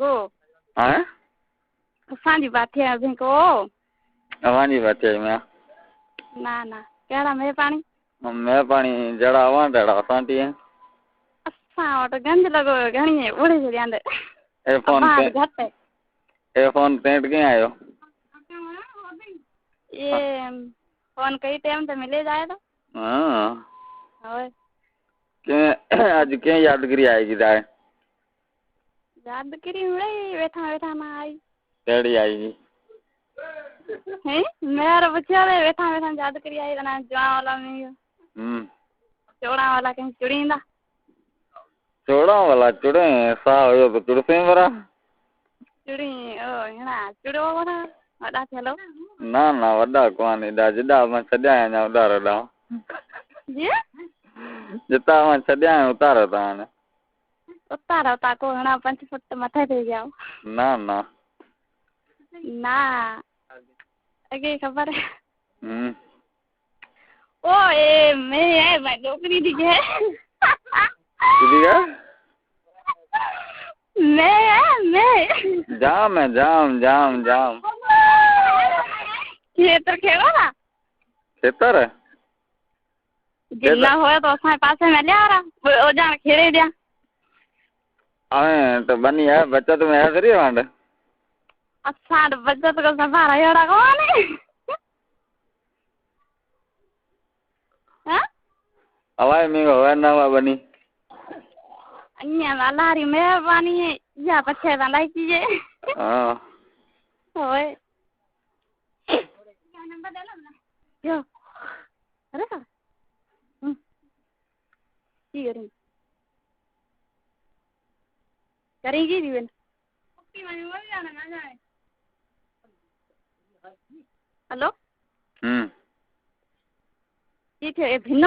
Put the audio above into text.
को हाँ असांजी बात है अभी को अवानी बात है मैं ना केड़ा मैं पानी जड़ा अवां तड़ा सांटी है असां वटि गंज लॻो घणी उड़े छॾियां ए फोन पेंट के आयो ये फोन कई टाइम तो मिले जाए तो हाँ के आज के याद करी आएगी जाए याद करी मिले बैठा ना आई केड़ी आएगी हैं मेरा बच्चा रे बैठा याद करी आई ना जवा वाला में चौड़ा वाला कहीं चुड़ींदा चौड़ा वाला चुड़े सा हो तो चुड़से मरा चुड़ी ओ हेना चुड़ो वाला वडा चलो ना वडा कोनी दा जदा मैं छड्या ना उतार दा जी जता मैं छड्या उतार दा ने उतार ता को हेना 5 फुट मथे थे गया ना अगे खबर है ओ ए मैं नौकरी दी है मैं जाम खेतर खेवा ना खेतर जितना होए तो असां पासे में ले आ रहा ओ जान खेरे दिया तो बनी है बचत में है फ्री वांड असां बचत को संभारा एड़ा कोनी हां अवाय में होवे ना बनी अन्या लारी मेहरबानी है या पछे लाई कीजिए हां होए नंबर दे लो ना यो अरे का करेंगी भी हेलो ये भिन्न